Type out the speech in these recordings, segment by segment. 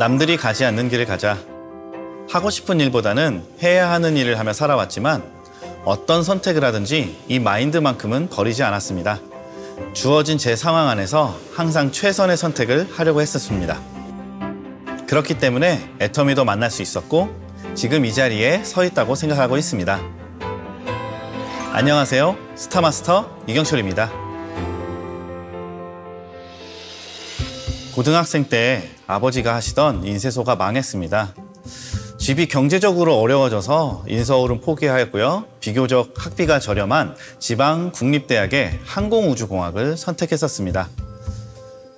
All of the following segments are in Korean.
남들이 가지 않는 길을 가자. 하고 싶은 일보다는 해야 하는 일을 하며 살아왔지만 어떤 선택을 하든지 이 마인드만큼은 버리지 않았습니다. 주어진 제 상황 안에서 항상 최선의 선택을 하려고 했었습니다. 그렇기 때문에 애터미도 만날 수 있었고 지금 이 자리에 서 있다고 생각하고 있습니다. 안녕하세요. 스타마스터 이경철입니다. 고등학생 때 아버지가 하시던 인쇄소가 망했습니다. 집이 경제적으로 어려워져서 인서울은 포기하였고요. 비교적 학비가 저렴한 지방 국립대학의 항공우주공학을 선택했었습니다.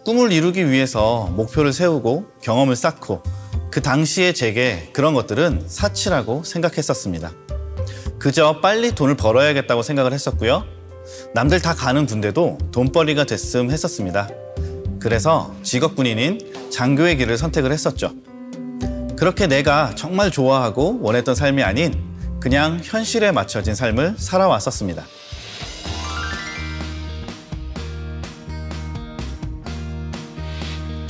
꿈을 이루기 위해서 목표를 세우고 경험을 쌓고 그 당시에 제게 그런 것들은 사치라고 생각했었습니다. 그저 빨리 돈을 벌어야겠다고 생각을 했었고요. 남들 다 가는 군대도 돈벌이가 됐음 했었습니다. 그래서 직업군인인 장교의 길을 선택을 했었죠. 그렇게 내가 정말 좋아하고 원했던 삶이 아닌 그냥 현실에 맞춰진 삶을 살아왔었습니다.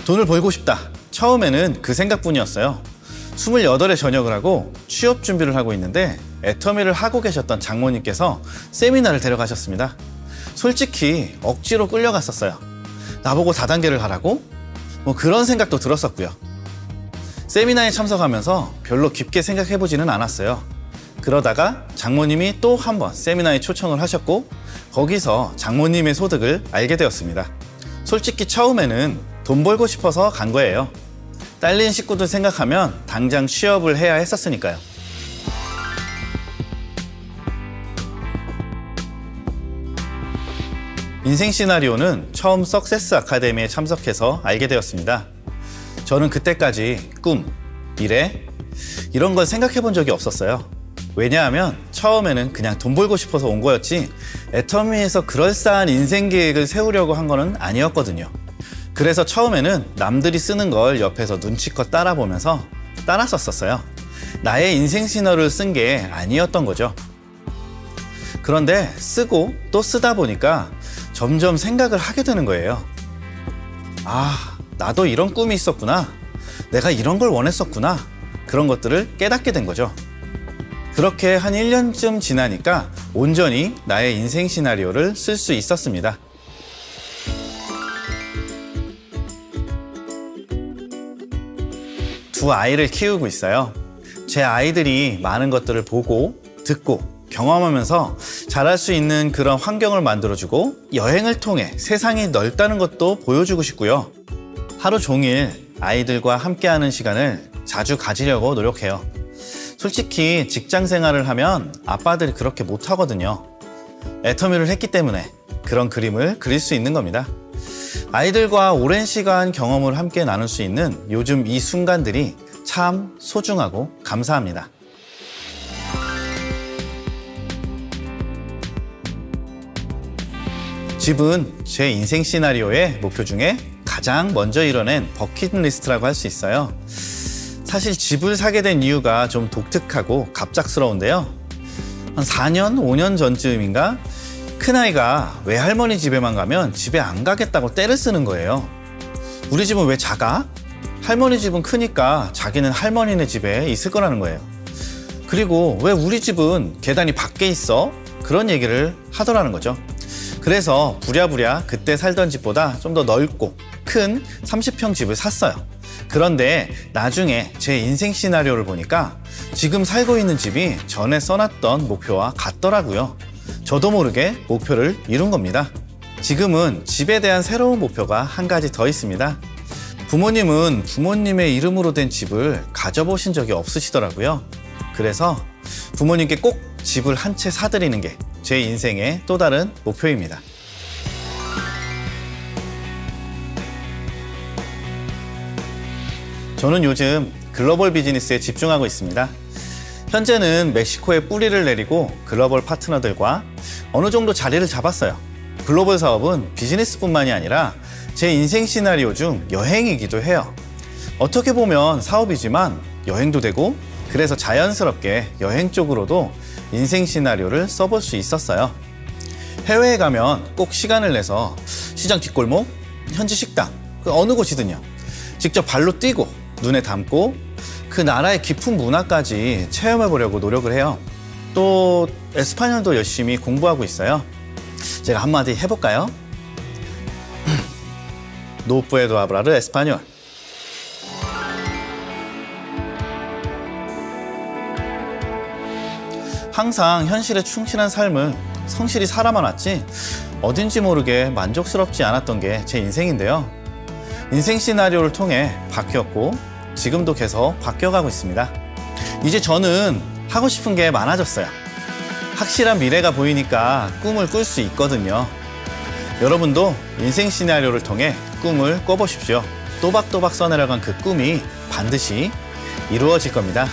돈을 벌고 싶다. 처음에는 그 생각뿐이었어요. 28에 전역을 하고 취업 준비를 하고 있는데 애터미를 하고 계셨던 장모님께서 세미나를 데려가셨습니다. 솔직히 억지로 끌려갔었어요. 나보고 다단계를 하라고? 뭐 그런 생각도 들었었고요. 세미나에 참석하면서 별로 깊게 생각해보지는 않았어요. 그러다가 장모님이 또 한 번 세미나에 초청을 하셨고 거기서 장모님의 소득을 알게 되었습니다. 솔직히 처음에는 돈 벌고 싶어서 간 거예요. 딸린 식구들 생각하면 당장 취업을 해야 했었으니까요. 인생 시나리오는 처음 석세스 아카데미에 참석해서 알게 되었습니다. 저는 그때까지 꿈, 미래 이런 걸 생각해 본 적이 없었어요. 왜냐하면 처음에는 그냥 돈 벌고 싶어서 온 거였지 애터미에서 그럴싸한 인생 계획을 세우려고 한 거는 아니었거든요. 그래서 처음에는 남들이 쓰는 걸 옆에서 눈치껏 따라보면서 따라 썼었어요. 나의 인생 시나리오를 쓴 게 아니었던 거죠. 그런데 쓰고 또 쓰다 보니까 점점 생각을 하게 되는 거예요. 아, 나도 이런 꿈이 있었구나. 내가 이런 걸 원했었구나. 그런 것들을 깨닫게 된 거죠. 그렇게 한 1년쯤 지나니까 온전히 나의 인생 시나리오를 쓸 수 있었습니다. 두 아이를 키우고 있어요. 제 아이들이 많은 것들을 보고 듣고 경험하면서 잘할 수 있는 그런 환경을 만들어주고 여행을 통해 세상이 넓다는 것도 보여주고 싶고요. 하루 종일 아이들과 함께하는 시간을 자주 가지려고 노력해요. 솔직히 직장 생활을 하면 아빠들이 그렇게 못하거든요. 애터미를 했기 때문에 그런 그림을 그릴 수 있는 겁니다. 아이들과 오랜 시간 경험을 함께 나눌 수 있는 요즘 이 순간들이 참 소중하고 감사합니다. 집은 제 인생 시나리오의 목표 중에 가장 먼저 이뤄낸 버킷리스트라고 할 수 있어요. 사실 집을 사게 된 이유가 좀 독특하고 갑작스러운데요. 한 4년, 5년 전쯤인가 큰아이가 외할머니 집에만 가면 집에 안 가겠다고 떼를 쓰는 거예요. 우리 집은 왜 작아? 할머니 집은 크니까 자기는 할머니네 집에 있을 거라는 거예요. 그리고 왜 우리 집은 계단이 밖에 있어? 그런 얘기를 하더라는 거죠. 그래서 부랴부랴 그때 살던 집보다 좀 더 넓고 큰 30평 집을 샀어요. 그런데 나중에 제 인생 시나리오를 보니까 지금 살고 있는 집이 전에 써놨던 목표와 같더라고요. 저도 모르게 목표를 이룬 겁니다. 지금은 집에 대한 새로운 목표가 한 가지 더 있습니다. 부모님은 부모님의 이름으로 된 집을 가져보신 적이 없으시더라고요. 그래서 부모님께 꼭 집을 한 채 사드리는 게 제 인생의 또 다른 목표입니다. 저는 요즘 글로벌 비즈니스에 집중하고 있습니다. 현재는 멕시코에 뿌리를 내리고 글로벌 파트너들과 어느 정도 자리를 잡았어요. 글로벌 사업은 비즈니스뿐만이 아니라 제 인생 시나리오 중 여행이기도 해요. 어떻게 보면 사업이지만 여행도 되고 그래서 자연스럽게 여행 쪽으로도 인생 시나리오를 써볼 수 있었어요. 해외에 가면 꼭 시간을 내서 시장 뒷골목, 현지 식당, 그 어느 곳이든요. 직접 발로 뛰고 눈에 담고 그 나라의 깊은 문화까지 체험해 보려고 노력을 해요. 또 에스파뇰도 열심히 공부하고 있어요. 제가 한마디 해볼까요? No puedo hablar español. 항상 현실에 충실한 삶을 성실히 살아만 왔지 어딘지 모르게 만족스럽지 않았던 게 제 인생인데요. 인생 시나리오를 통해 바뀌었고 지금도 계속 바뀌어가고 있습니다. 이제 저는 하고 싶은 게 많아졌어요. 확실한 미래가 보이니까 꿈을 꿀 수 있거든요. 여러분도 인생 시나리오를 통해 꿈을 꿔보십시오. 또박또박 써내려간 그 꿈이 반드시 이루어질 겁니다.